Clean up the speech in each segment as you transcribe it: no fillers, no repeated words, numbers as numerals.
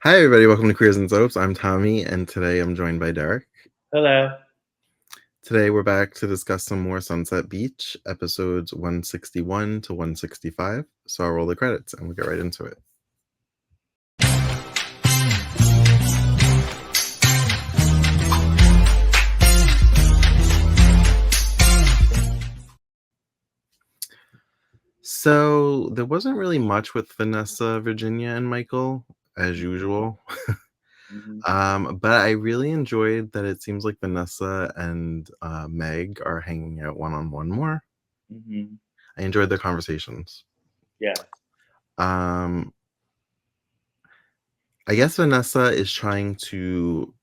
Hi, everybody. Welcome to Queers and Soaps. I'm Tommy, and today I'm joined by Derek. Hello. Today we're back to discuss some more Sunset Beach, episodes 161 to 165. So I'll roll the credits and we'll get right into it. So there wasn't really much with Vanessa, Virginia, and Michael, as usual. But I really enjoyed that it seems like Vanessa and Meg are hanging out one-on-one more. Mm-hmm. I enjoyed their conversations. Yeah. I guess Vanessa is trying to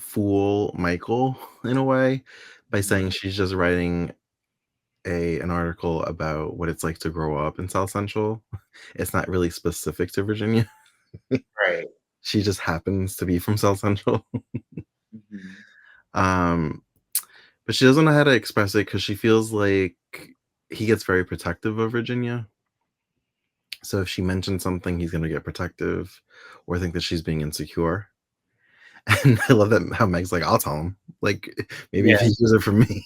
fool Michael in a way by saying she's just writing an article about what it's like to grow up in South Central. It's not really specific to Virginia. Right. She just happens to be from South Central. Mm-hmm. um, but she doesn't know how to express it because she feels like he gets very protective of Virginia. So if she mentions something, he's going to get protective or think that she's being insecure. And I love that how Meg's like, I'll tell him. Like, maybe if Yeah. he hears it from me.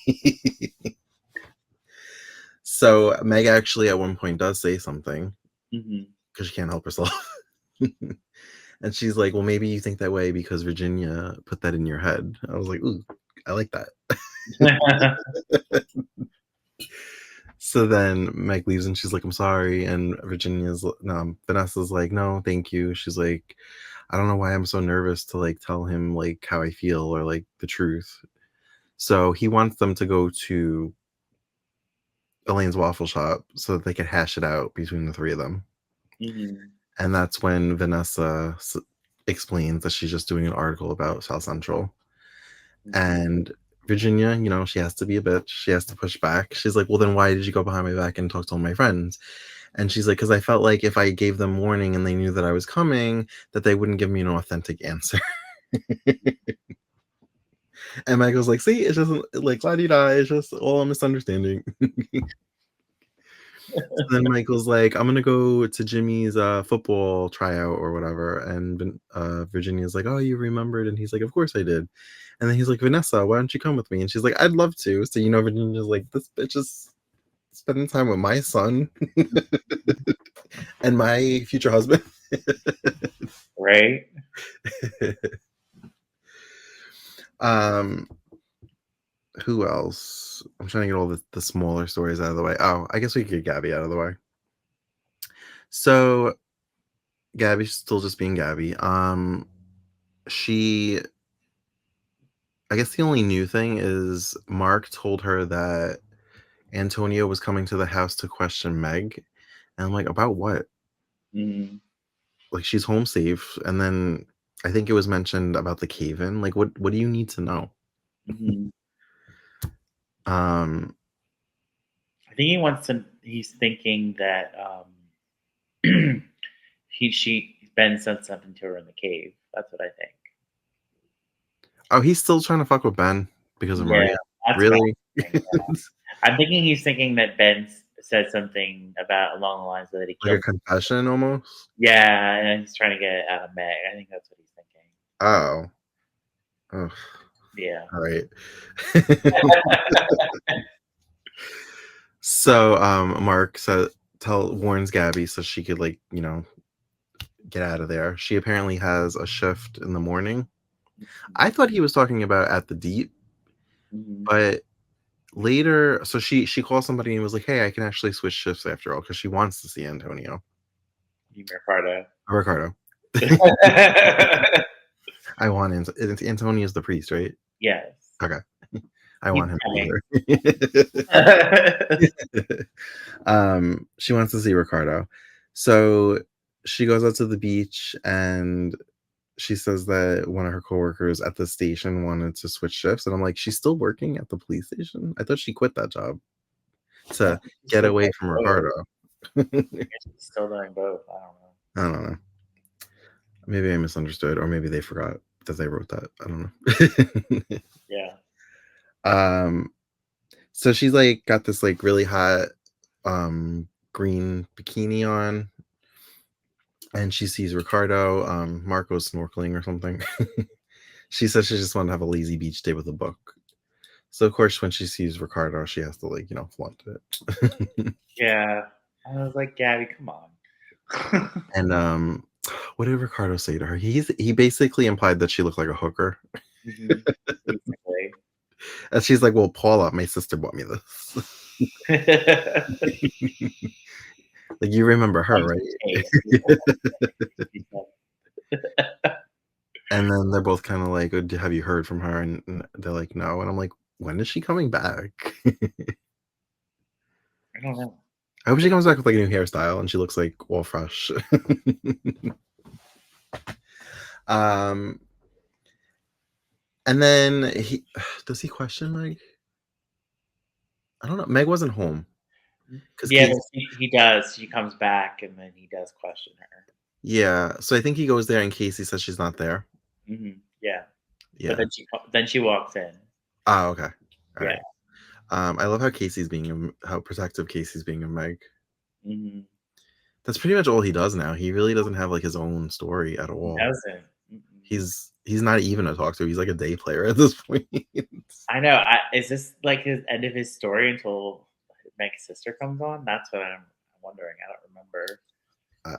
So Meg actually at one point does say something Mm-hmm. because she can't help herself. And she's like, well, maybe you think that way because Virginia put that in your head. I was like, ooh, I like that. So then Meg leaves and she's like, I'm sorry. And Vanessa's like, no, thank you. She's like, I don't know why I'm so nervous to like tell him like how I feel or like the truth. So he wants them to go to Elaine's waffle shop so that they could hash it out between the three of them. Mm-hmm. And that's when Vanessa explains that she's just doing an article about South Central. Mm-hmm. And Virginia, she has to be a bitch. She has to push back. She's like, well, then why did you go behind my back and talk to all my friends? And she's like, because I felt like if I gave them warning and they knew that I was coming, that they wouldn't give me an authentic answer. And Michael's like, see, it's just like, la-di-da, it's just all a misunderstanding. So then Michael's like, I'm gonna go to Jimmy's football tryout or whatever, and Virginia's like, oh, you remembered? And he's like, of course I did. And then he's like, Vanessa, why don't you come with me? And she's like, I'd love to. So Virginia's like, this bitch is spending time with my son and my future husband. Right. um, who else? I'm trying to get all the smaller stories out of the way. Oh, I guess we could get Gabby out of the way. So Gabby's still just being Gabby. She I guess the only new thing is Mark told her that Antonio was coming to the house to question Meg. And I'm like, about what? Mm-hmm. Like, she's home safe. And then I think it was mentioned about the cave-in. Like, what do you need to know? Mm-hmm. Um, I think he's thinking that Ben said something to her in the cave. That's what I think. oh, he's still trying to fuck with Ben because of Yeah, Maria. that's what Really? I'm thinking. I'm thinking he's thinking that Ben said something along the lines that he Like a killed. confession almost? Yeah, and he's trying to get it out of Meg. I think that's what he's thinking. Oh. Ugh. Yeah. All right. So Mark warns Gabby so she could get out of there. She apparently has a shift in the morning. I thought he was talking about at the Deep, Mm-hmm. but later, so she calls somebody and was like, "Hey, I can actually switch shifts after all," because she wants to see Antonio. Ricardo. I want Antonio's the priest, right? Yes. Okay. I He's want him coming. to be there. She wants to see Ricardo. So she goes out to the beach and she says that one of her coworkers at the station wanted to switch shifts. And I'm like, she's still working at the police station? I thought she quit that job to She's get still away doing from both. Ricardo. She's still doing both. I don't know. I don't know. Maybe I misunderstood, or maybe they forgot that they wrote that. I don't know. Yeah. So she's like got this like really hot green bikini on, and she sees Ricardo. Marco's snorkeling or something. She says she just wanted to have a lazy beach day with a book. So of course, when she sees Ricardo, she has to like flaunt it. Yeah. I was like, Gabby, come on. And what did Ricardo say to her? He basically implied that she looked like a hooker, Mhm. Basically. and she's like, "Well, Paula, my sister bought me this." Like you remember her, Comes to right? taste. And then they're both kind of like, "Oh, have you heard from her?" And they're like, "No." And I'm like, "When is she coming back?" I don't know. I hope she comes back with like a new hairstyle and she looks like all fresh. um, and then he does he question Meg? I don't know. Meg wasn't home because Yeah, Kate. but he does. She comes back, and then he does question her. Yeah, so I think he goes there and Casey says she's not there. Yeah, but Yeah. then she walks in. Oh, okay. All Yeah. right. I love how how protective Casey's being of Meg. Mhm. That's pretty much all he does now. He really doesn't have like his own story at He all. doesn't. Mm-mm. He's not even a talk to. He's like a day player at this point. I know. Is this like his end of his story until Meg's sister comes on? That's what I'm wondering. I don't remember. uh,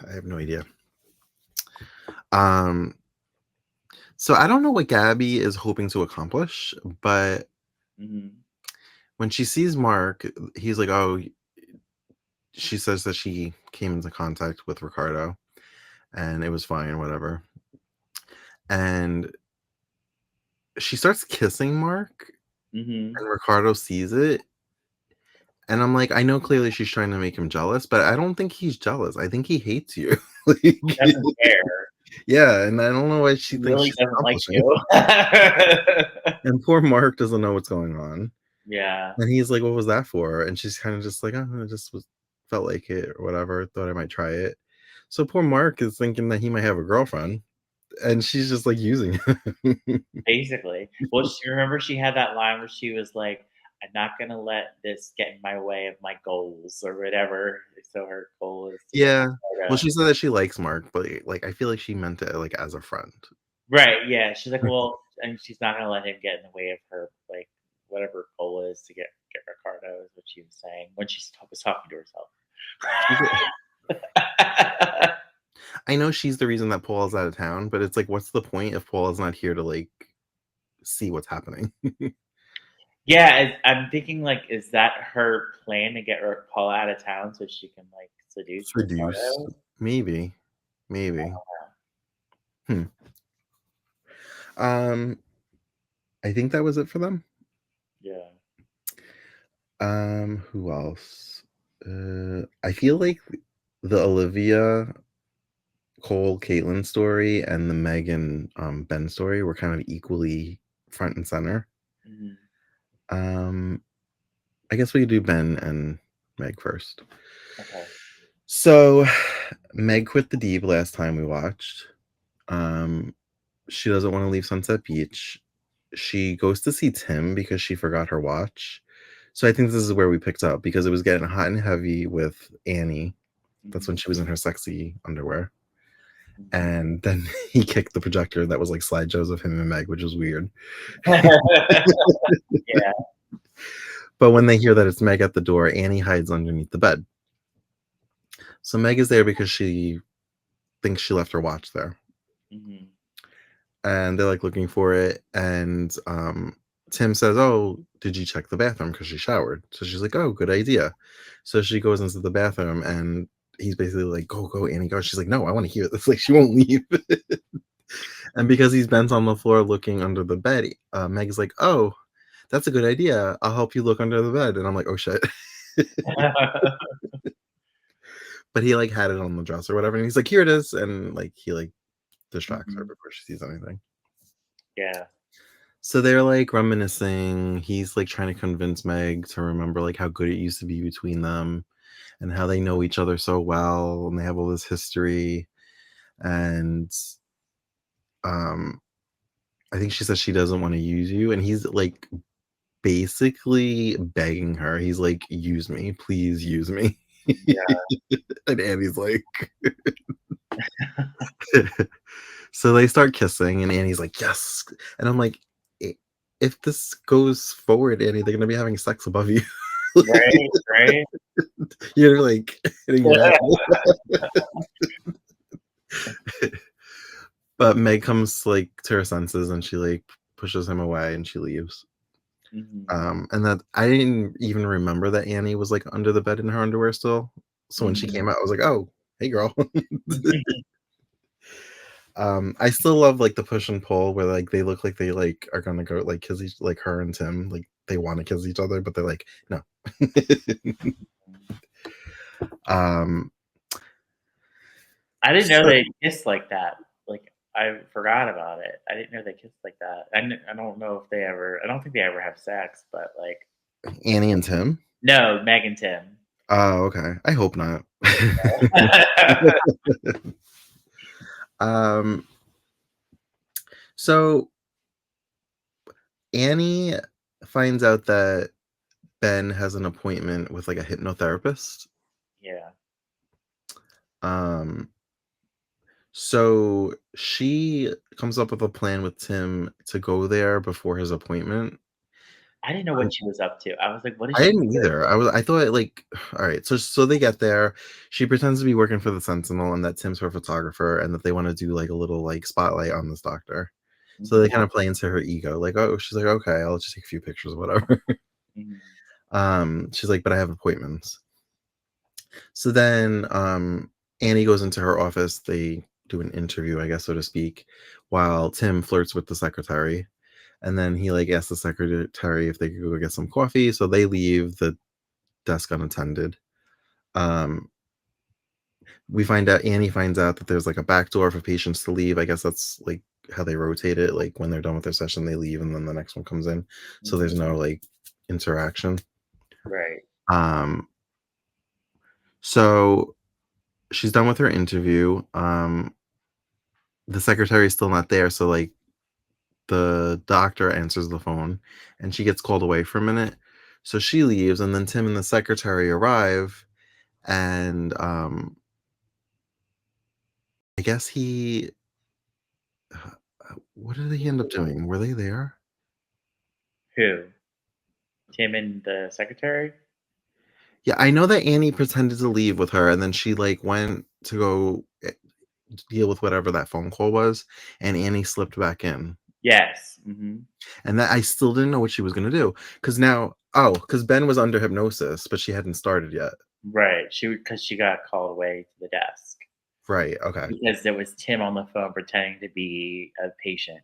I have no idea. Um, so I don't know what Gabby is hoping to accomplish, but Mhm. when she sees Mark, he's like, "Oh," she says that she came into contact with Ricardo and it was fine, whatever. And she starts kissing Mark, Mhm. and Ricardo sees it. And I'm like, I know clearly she's trying to make him jealous, but I don't think he's jealous. I think he hates you. Like, Doesn't care. yeah, and I don't know what He she thinks really she's doesn't like accomplishing. you. And poor Mark doesn't know what's going on. Yeah. And he's like, "What was that for?" And she's kind of just like, "Oh, it just was felt like it or whatever. Thought I might try it." So poor Mark is thinking that he might have a girlfriend, and she's just like using him. Basically. Well, remember she had that line where she was like, "I'm not gonna let this get in my way of my goals," or whatever. So her goal is to get Yeah. Well, Ricardo. she said that she likes Mark, but like I feel like she meant it like as a friend. Right, yeah. She's like, "Well," and she's not gonna let him get in the way of her, like, whatever her goal is to get Ricardo, is what she was saying when she was talking to herself. She's I know she's the reason that Paul is out of town, but it's like, what's the point if Paul is not here to like see what's happening? Yeah, I'm thinking, like, is that her plan to get Paula out of town so she can, like, seduce Seduce, Ricardo? maybe, maybe. Hmm. Um, I think that was it for them. Yeah. Who else? I feel like the Olivia Cole Caitlin story and the Megan Ben story were kind of equally front and center. Mhm. Um, I guess we could do Ben and Meg first. Okay. So Meg quit the Deep last time we watched. Um, she doesn't want to leave Sunset Beach. She goes to see Tim because she forgot her watch. So I think this is where we picked up because it was getting hot and heavy with Annie. That's when Mhm. she was in her sexy underwear. Mhm. And then he kicked the projector that was like slideshows of him and Meg, which was weird. Yeah. But when they hear that it's Meg at the door, Annie hides underneath the bed. So Meg is there because she thinks she left her watch there. Mhm. And they're like looking for it. And Tim says, "Oh, did you check the bathroom? Because she showered." So she's like, "Oh, good idea." So she goes into the bathroom and he's basically like, "Go, go, Annie, go." She's like, "No, I want to hear this." Like, she won't leave. And because he's bent on the floor looking under the bed, Meg's like, "Oh, that's a good idea. I'll help you look under the bed." And I'm like, "Oh, shit." But he like had it on the dresser or whatever. And he's like, "Here it is." And like, he like distracts her Mhm. before she sees anything. Yeah. So they're like reminiscing. He's like trying to convince Meg to remember like how good it used to be between them and how they know each other so well and they have all this history. And um I think she says she doesn't want to use you. And he's like basically begging her. He's like, "Use me, please use me." Yeah. And Annie's like, so they start kissing, and Annie's like, yes. And I'm like, "I- if this goes forward, Annie, they're gonna be having sex above you. Right, right. You're like hitting your head. But Meg comes like to her senses, and she like pushes him away, and she leaves. Mhm. And that I didn't even remember that Annie was like under the bed in her underwear still. So when she Mhm. came out, I was like, oh, hey girl. I still love like the push and pull where like they look like they like are gonna go like kiss each like her and Tim, like they want to kiss each other, but they're like, no. um I didn't know so they kissed like that. Like, I forgot about it. I didn't know they kissed like that. I don't know if they ever I don't think they ever have sex, but, like Annie and Tim. no, Meg and Tim. Oh, okay. I hope not. um so Annie finds out that Ben has an appointment with like a hypnotherapist. Yeah. Um, so she comes up with a plan with Tim to go there before his appointment. I didn't know Um, what she was up to. I was like, "What is I she didn't doing?" either. I thought like, all right. So they get there. She pretends to be working for the Sentinel and that Tim's her photographer and that they want to do like a little like spotlight on this doctor. So they Mhm, kind of play into her ego, like, oh, she's like, okay, I'll just take a few pictures, whatever. mhm, She's like, but I have appointments. So then Annie goes into her office. They do an interview, I guess, so to speak, while Tim flirts with the secretary. And then he like asks the secretary if they could go get some coffee. So they leave the desk unattended. Um, we find out Annie finds out that there's like a back door for patients to leave. I guess that's like how they rotate it. Like when they're done with their session, they leave and then the next one comes in. So mhm. there's no like interaction. Right. Um, so she's done with her interview. The secretary's still not there, so like the doctor answers the phone and she gets called away for a minute. So she leaves and then Tim and the secretary arrive and I guess he what did he end up doing? Were they there? Who? Tim and the secretary? Yeah, I know that Annie pretended to leave with her and then she like went to go deal with whatever that phone call was and Annie slipped back in. Yes. Mhm. And that I still didn't know what she was gonna do. Cause now because Ben was under hypnosis, but she hadn't started yet. Right. Because she got called away to the desk Right, okay. because there was Tim on the phone pretending to be a patient.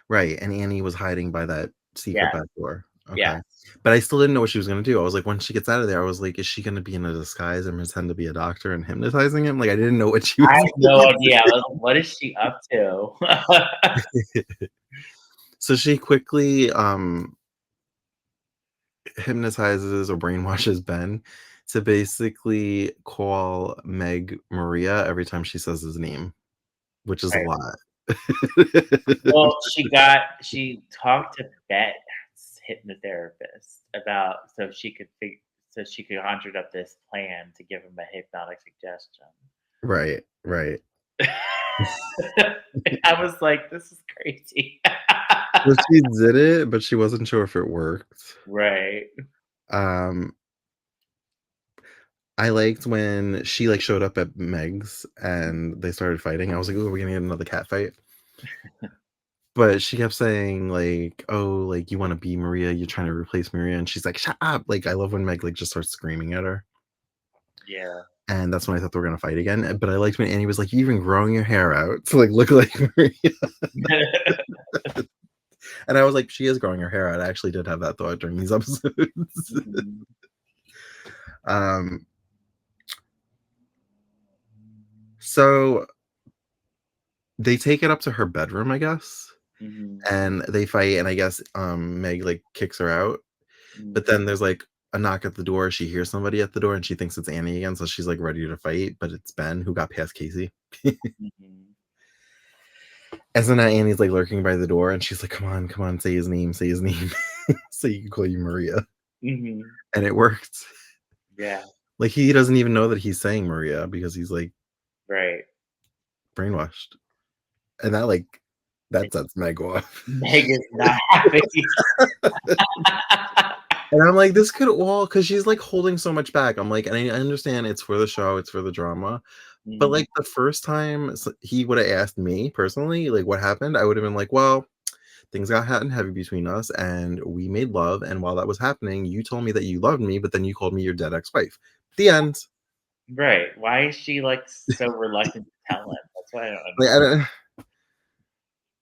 Right, and Annie was hiding by that secret Yeah. back door. Yeah. Okay. But I still didn't know what she was gonna do. I was like, when she gets out of there, I was like, is she gonna be in a disguise and pretend to be a doctor and hypnotizing him? Like, I didn't know what she I was have no idea. I was like, "What is she up to?" So she quickly, hypnotizes or brainwashes Ben to basically call Meg Maria every time she says his name, which is a Right. lot. Well, she talked to Bet's hypnotherapist about so she could conjured up this plan to give him a hypnotic suggestion. Right, right. I was like, "This is crazy." So she did it, but she wasn't sure if it worked. Right. Um, I liked when she, like, showed up at Meg's and they started fighting. I was like, "Ooh, we're gonna get another cat fight." But she kept saying, like, "Oh, like, you wanna be Maria, you're trying to replace Maria," and she's like, "Shut up!" Like, I love when Meg, like, just starts screaming at her, Yeah. and that's when I thought they were gonna fight again, but I liked when Annie was like, "You even growing your hair out to, like, look like Maria," and I was like, "She is growing her hair out." I actually did have that thought during these episodes. Mhm. Um, so they take it up to her bedroom, I guess, Mhm. and they fight, and I guess, Meg, like, kicks her out, but Mhm. then there's, like, a knock at the door, she hears somebody at the door, and she thinks it's Annie again, so she's, like, ready to fight, but it's Ben who got past Casey. Mhm. And so now Annie's, like, lurking by the door, and she's like, come on, say his name, so he can call you Maria," Mhm. and it worked. Yeah. Like, he doesn't even know that he's saying Maria because he's, like, Right. brainwashed. And that sets Meg off. Meg is not happy. And I'm like, this could all because she's, like, holding so much back. I'm like, and I understand it's for the show, it's for the drama, but, Mhm. like, the first time he would have asked me personally, like, what happened, I would have been like, "Well, things got hot and heavy between us, and we made love, and while that was happening, you told me that you loved me, but then you called me your dead ex-wife. The end." Right. Why is she, like, so reluctant to tell him? That's what I don't Like, understand.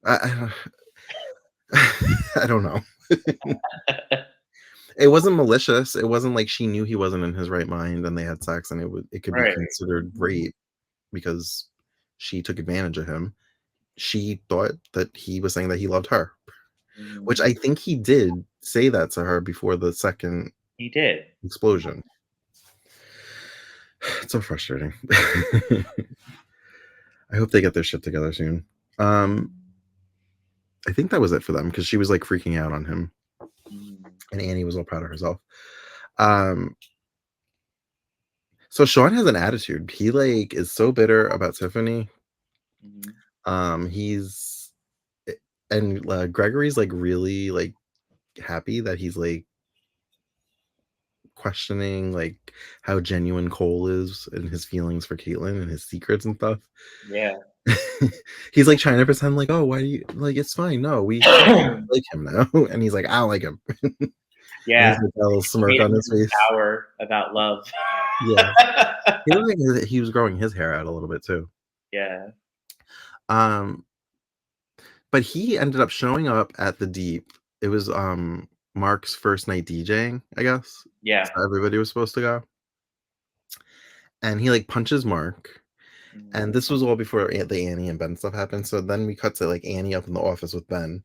I I don't know. It wasn't malicious. It wasn't like she knew he wasn't in his right mind and they had sex and it could be Right. considered rape because she took advantage of him. She thought that he was saying that he loved her, which Mhm. I think he did say that to her before the second He did. explosion. It's so frustrating. I hope they get their shit together soon. I think that was it for them because she was like freaking out on him, Mhm. and Annie was all proud of herself. Um, so Sean has an attitude. He like is so bitter about Tiffany. Mhm. He's and Gregory's like really like happy that he's like questioning like how genuine Cole is and his feelings for Caitlyn and his secrets and stuff. Yeah. He's like trying to pretend like, oh, why do you like it's fine. No, we should like him now. And he's like, I don't like him. And Yeah. he's like got a little He smirk made on him his face. sour about love. Yeah. He looked like he was growing his hair out a little bit too. Yeah. Um, but he ended up showing up at the Deep. It was Mark's first night DJing, I guess. Yeah. So everybody was supposed to go. And he like punches Mark. Mhm. And this was all before the Annie and Ben stuff happened. So then we cut to like Annie up in the office with Ben.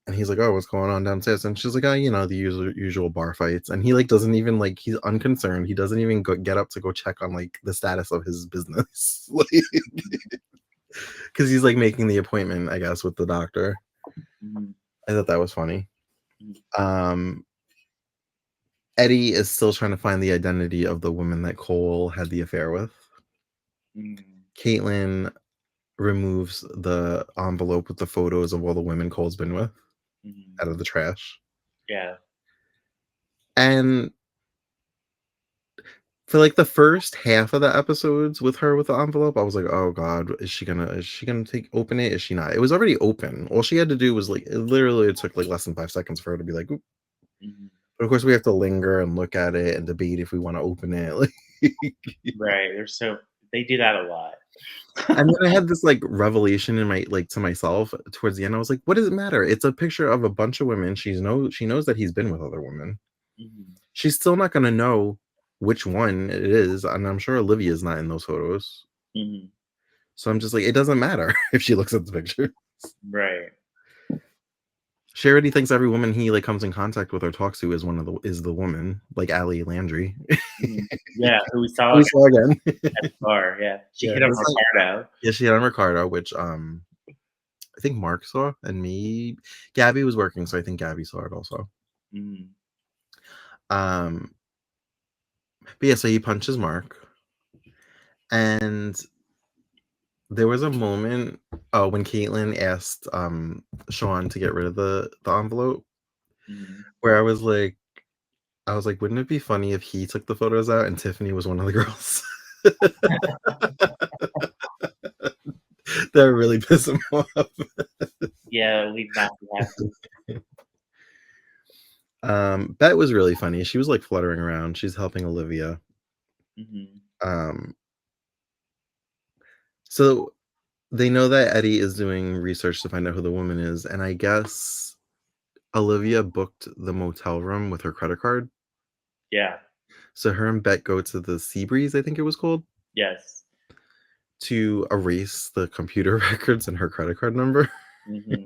And he's like, "Oh, what's going on downstairs?" And she's like, "Oh, the usual bar fights." And he like doesn't even like he's unconcerned. He doesn't even get up to go check on like the status of his business, like because he's like making the appointment, I guess, with the doctor. Mhm. I thought that was funny. Mhm. Um, Eddie is still trying to find the identity of the woman that Cole had the affair with. Mhm. Caitlin removes the envelope with the photos of all the women Cole's been with Mhm. out of the trash. Yeah. And for like the first half of the episodes with her with the envelope, I was like, "Oh God, is she gonna take open it? Is she not?" It was already open. All she had to do was like it took like less than 5 seconds for her to be like, "Oop." Mhm. But of course, we have to linger and look at it and debate if we want to open it. Like, Right. They do that a lot. and then I had this like revelation in my like to myself towards the end. I was like, "What does it matter? It's a picture of a bunch of women. She knows that he's been with other women. Mhm. She's still not gonna know which one it is, and I'm sure Olivia's not in those photos. Mhm. So I'm just like, it doesn't matter if she looks at the picture. Right. She already thinks every woman he like comes in contact with or talks to is the woman, like Ali Landry. Mhm. Yeah, who we saw We again saw again. at the bar, yeah. She Yeah, hit on it's like Ricardo. yeah, she had on Ricardo, which I think Mark saw, and me, Gabby was working, so I think Gabby saw it also. Mhm. Um, but yeah, so he punches Mark, and there was a moment when Caitlin asked Sean to get rid of the envelope, Mhm. where I was like, wouldn't it be funny if he took the photos out and Tiffany was one of the girls? That would really piss him off. Yeah, we'd not be happy. Bet was really funny. She was like fluttering around. She's helping Olivia. Mhm. Um, so they know that Eddie is doing research to find out who the woman is, and I guess Olivia booked the motel room with her credit card. Yeah. So her and Bet go to the Seabreeze, I think it was called, Yes. to erase the computer records and her credit card number. Mhm.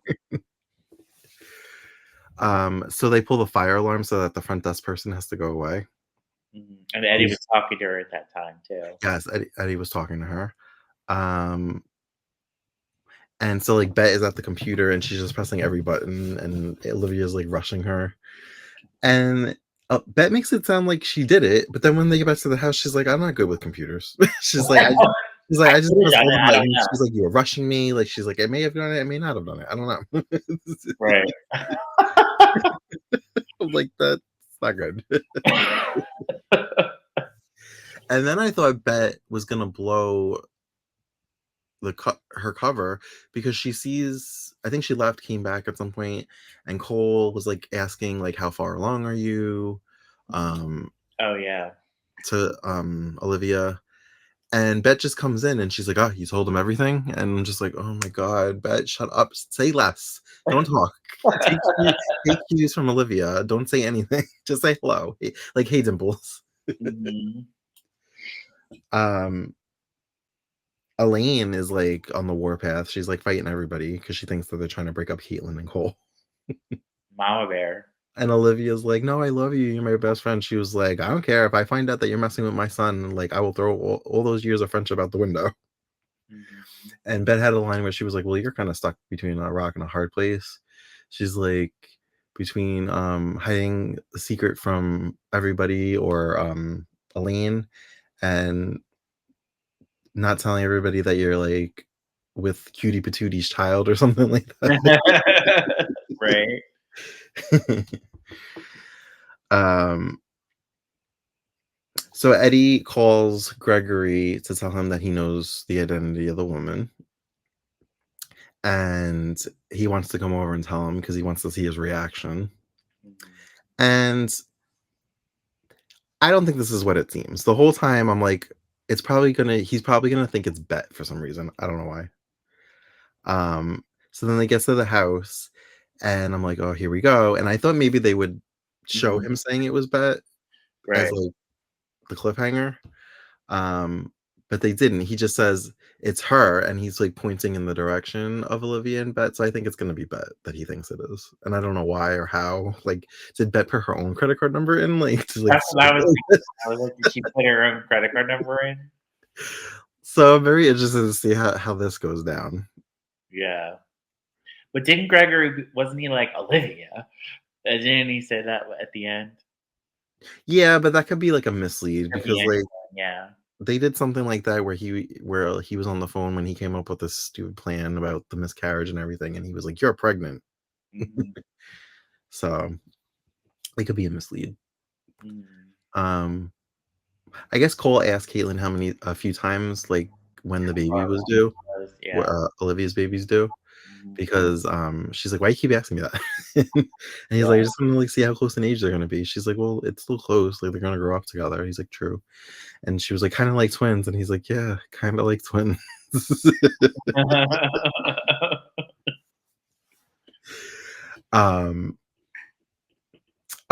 So they pull the fire alarm so that the front desk person has to go away. Mhm. And Eddie Who's was talking to her at that time too. Yes, Eddie was talking to her. Um, and so like Bet is at the computer and she's just pressing every button and Olivia's like rushing her. And Bet makes it sound like she did it, but then when they get back to the house, she's like, "I'm not good with computers." She's like, she's like, I "I just could have pressed done all it. the I don't buttons." know. She's like, "You were rushing me." Like, she's like, "I may have done it, I may not have done it. I don't know." Right. I'm like, "That's not good." And then I thought Bet was gonna blow her cover because she sees. I think she left, came back at some point, and Cole was like asking like, "How far along are you?" Um, Oh yeah. to Olivia. And Bet just comes in and she's like, "Oh, you told him everything?" And I'm just like, "Oh my god, Bet, shut up. Say less. Don't talk. Take take cues from Olivia. Don't say anything. Just say hello. Like, hey, Dimples." Mhm. Um, Elaine is like on the warpath. She's like fighting everybody because she thinks that they're trying to break up Caitlin and Cole. Mama bear. And Olivia's like, "No, I love you. You're my best friend." She was like, "I don't care if I find out that you're messing with my son. Like, I will throw all those years of friendship out the window." Mhm. And Bet had a line where she was like, "Well, you're kind of stuck between a rock and a hard place." She's like, between hiding the secret from everybody or Elaine and not telling everybody that you're like with Cutie Patooty's child or something like Right. that. um, so Eddie calls Gregory to tell him that he knows the identity of the woman. And he wants to come over and tell him because he wants to see his reaction. Mhm. And I don't think this is what it seems. The whole time I'm like, he's probably gonna think it's Bet for some reason. I don't know why. So then they get to the house and I'm like, oh, here we go. And I thought maybe they would show Mhm. him saying it was Bet as Right. like the cliffhanger. Um, but they didn't. He just says it's her, and he's like pointing in the direction of Olivia and Bet. So I think it's gonna be Bet that he thinks it is, and I don't know why or how. Like, did Bet put her own credit card number in? Like, to like. That's what I was thinking. I was like, did she put her own credit card number in? So I'm very interested to see how this goes down. Yeah. But didn't Gregory wasn't he like Olivia? Didn't he say that at the end? Yeah, but that could be like a mislead Could be because like anyone, yeah. they did something like that where he was on the phone when he came up with this stupid plan about the miscarriage and everything, and he was like, "You're pregnant." Mhm. So it could be a mislead. Mhm. Um, I guess Cole asked Caitlin a few times, like when the baby Or was due, yeah. Olivia's baby's due, Mhm. because she's like, "Why you keep asking me that?" And he's Yeah. like, "I just want to like see how close in age they're gonna be." She's like, "Well, it's still close. Like they're gonna grow up together." He's like, "True." And she was like, "Kind of like twins," and he's like, "Yeah, kind of like twins." um,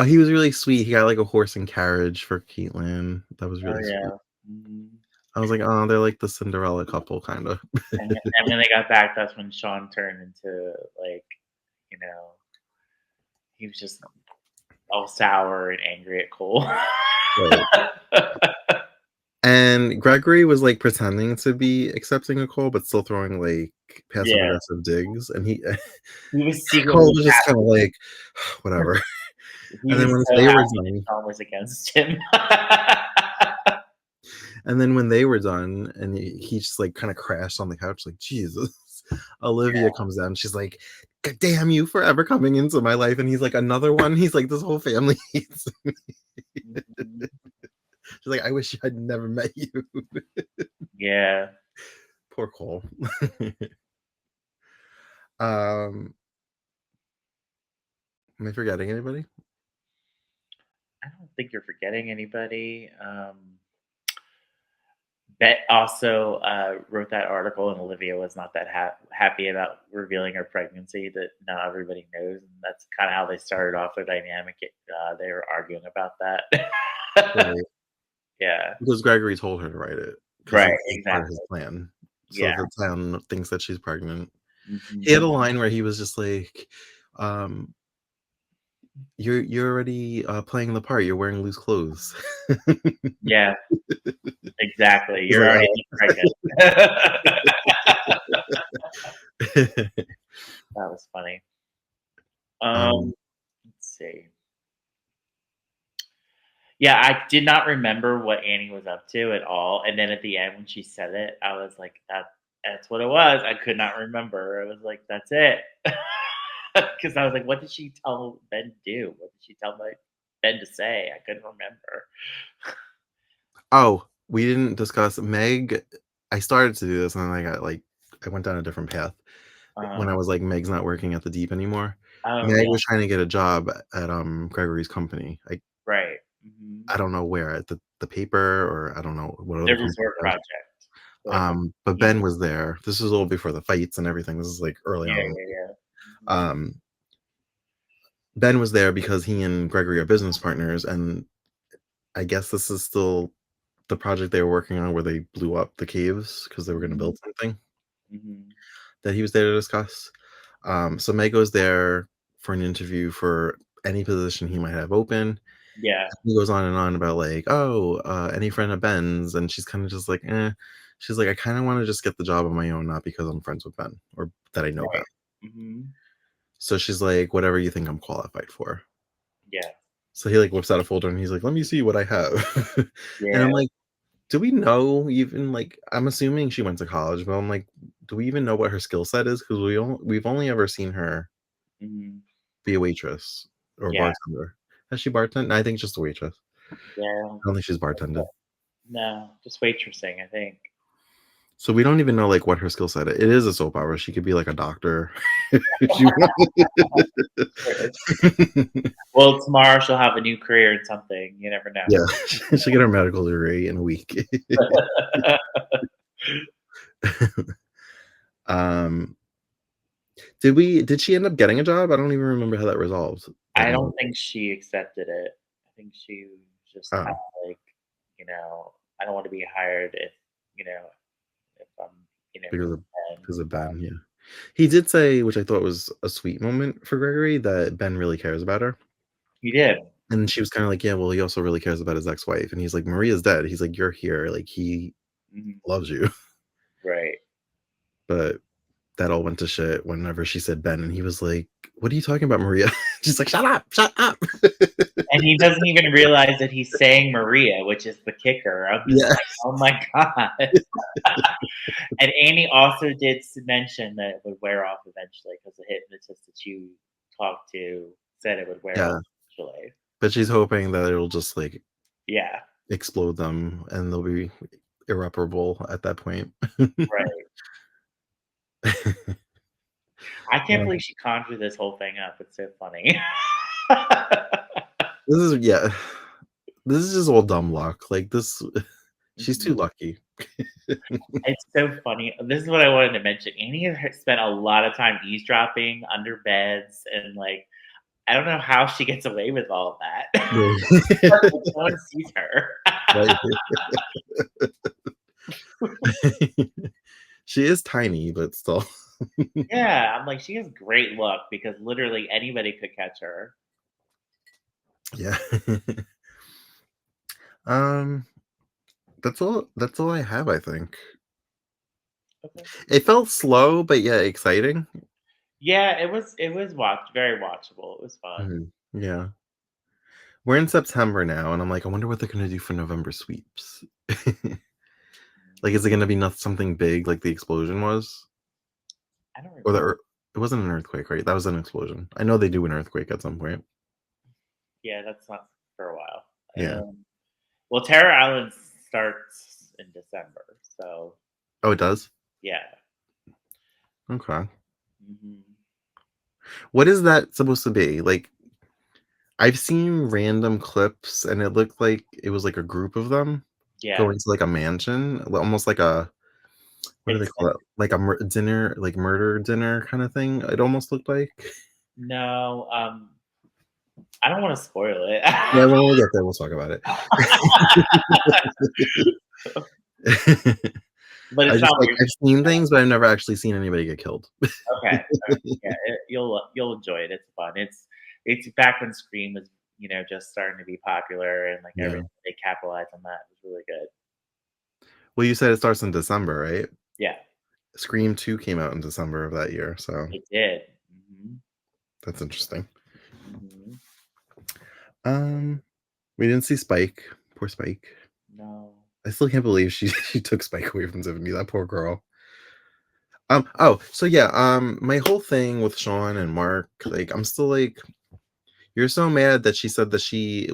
he was really sweet. He got like a horse and carriage for Caitlin. That was Oh, really sweet. yeah. Mhm. I was like, "Oh, they're like the Cinderella couple, kind of." And when they got back, that's when Sean turned into, like, you know, he was just all sour and angry at Cole. Right. And Gregory was, like, pretending to be accepting a call, but still throwing, like, passive Yeah. aggressive digs, and He was Cole secretly was just kinda like, "Whatever." he And then was once so they were happy that done Sean was against him. and then when they were done and he just, like, kinda crashed on the couch like, "Jesus." Olivia comes down, she's like, "God damn you for ever coming into my life," and he's like, "Another one?" He's like, "This whole family hates me." Mhm. She's like, "I wish I'd never met you." Yeah. Poor Cole. Um, am I forgetting anybody? I don't think you're forgetting anybody. Bet also wrote that article, and Olivia was not that happy about revealing her pregnancy. That now everybody knows, and that's kind of how they started off their dynamic. They were arguing about that. Right. Yeah, Because Gregory told her to write it because right, it's like part of his exactly. plan. So Yeah. the town thinks that she's pregnant. He Hmm. had a line where he was just like, um, you're already playing the part. You're wearing loose clothes." Yeah, exactly. He's You're like, already "Oh." pregnant. That um, was funny. um, Let's see. Yeah, I did not remember what Annie was up to at all, and then at the end when she said it, I was like, That's what it was." I could not remember. I was like, "That's it." Because I was like, "What did she tell Ben to do? What did she tell Ben to say?" I couldn't remember. Oh, we didn't discuss Meg. I started to do this and then I went down a different path. When Uh-huh. I was like, Meg's not working at the Deep anymore. Oh, Meg yeah, was trying to get a job at Gregory's company. right. Mhm. I don't know where, at the paper, or I don't know what other The company resort it was. project. The But yeah, Ben was there. This was a little before the fights and everything. This is like early yeah, on. yeah, yeah. Mhm. Um, Ben was there because he and Gregory are business partners, and I guess this is still the project they were working on where they blew up the caves because they were going to Mhm. build something Mhm. that he was there to discuss. So Meg goes there for an interview for any position he might have open. Yeah, He goes on and on about like, oh, any friend of Ben's, and she's kind of just like, eh. She's like, I kind of want to just get the job on my own, not because I'm friends with Ben or that I know Ben. right. Mhm. So she's like, whatever you think I'm qualified for. Yeah. So he like whips out a folder and he's like, let me see what I have. And Yeah. I'm like, do we know even like I'm assuming she went to college, but I'm like, do we even know what her skill set is? Because we've only ever seen her Mhm. be a waitress or Yeah, bartender. Has she bartended? I think just a waitress. yeah. I don't think she's bartended. No, just waitressing, I think. So we don't even know like what her skill set is. It is a soap opera. She could be like a doctor if she wanted. Sure. Well, tomorrow she'll have a new career in something, you never know. Yeah, she'll get her medical degree in a week. um, did she end up getting a job? I don't even remember how that resolved. That I don't email. think she accepted it. I think she just had, Oh, like, you know, "I don't want to be hired if, you know, if I'm, because with of Ben." because of Ben, yeah. He did say, which I thought was a sweet moment for Gregory, that Ben really cares about her. You did. And she was kind of like, yeah, well, he also really cares about his ex-wife. And he's like, Maria's dead. He's like, you're here. Like, he Mhm. loves you. Right. But that all went to shit whenever she said Ben. And he was like, what are you talking about, Maria? She's like, shut up, shut up. And he doesn't even realize that he's saying Maria, which is the kicker. I'm just Yeah. like, "Oh my god." And Annie also did mention that it would wear off eventually because the hypnotist that you talked to said it would wear off Yeah. eventually. But she's hoping that it'll just like Yeah, explode them and they'll be irreparable at that point. right. I can't believe she conjured this whole thing up. It's so funny. This is yeah. This is just all dumb luck. Like this she's too Mhm. lucky. It's so funny. This is what I wanted to mention. Annie has spent a lot of time eavesdropping under beds and like I don't know how she gets away with all of that. Right. Like, no one sees her. Right. She is tiny, but still. Yeah, I'm like, she has great luck because literally anybody could catch her. Yeah. Um, that's all I have, I think. Okay. It felt slow, but yeah, exciting. Yeah, it was very watchable. It was fun. Mhm. Yeah. We're in September now, and I'm like, I wonder what they're gonna do for November sweeps. Like, is it gonna be not something big like the explosion was? I don't Or the remember. it wasn't an earthquake, right? That was an explosion. I know they do an earthquake at some point. Yeah, that's not for a while. Yeah. Well, Terror Island starts in December, so Oh, it does? yeah. Okay. Mhm. What is that supposed to be? Like, I've seen random clips, and it looked like it was, like, a group of them Yeah. going to, like, a mansion, almost like a what do they It's call it? Like a dinner, like, murder dinner kinda thing, it almost looked like. no, I don't wanna spoil it. Yeah, when we get there, we'll talk about it. But I it's just, not like weird. I've seen things, but I've never actually seen anybody get killed. Okay, okay. Yeah, you'll enjoy it. It's fun. It's back when Scream was, just starting to be popular and, like, Yeah. everything they capitalized on that. It was really good. Well, you said it starts in December, right? Yeah, Scream 2 came out in December of that year, so it did. Mhm, that's interesting. mhm. Um We didn't see Spike. Poor Spike. No. I still can't believe she she took Spike away from Tiffany. That poor girl. So yeah, my whole thing with Sean and Mark, like, I'm still like, you're so mad that she said that she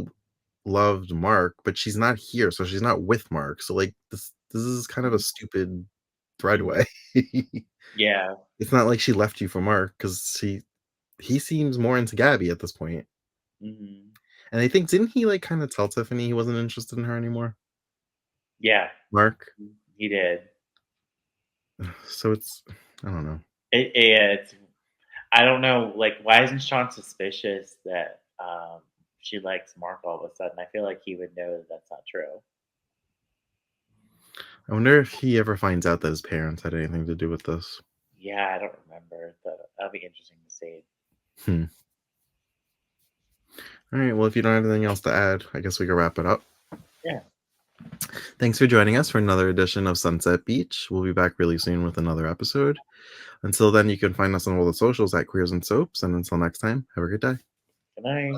loved Mark, but she's not here, so she's not with Mark. So like this is kind of a stupid Mhm. threadway. Yeah. It's not like she left you for Mark because he seems more into Gabby at this point. Mhm. And I think didn't he like kind of tell Tiffany he wasn't interested in her anymore? Yeah. Mark. He did. So it's I don't know. It's I don't know, like, why isn't Sean suspicious that, she likes Mark all of a sudden? I feel like he would know that that's not true. I wonder if he ever finds out that his parents had anything to do with this. Yeah, I don't remember. That'll be interesting to see. Hmm. All right. Well, if you don't have anything else to add, I guess we can wrap it up. Yeah. Thanks for joining us for another edition of Sunset Beach. We'll be back really soon with another episode. Until then, you can find us on all the socials at Queers and Soaps. And until next time, have a good day. Good night.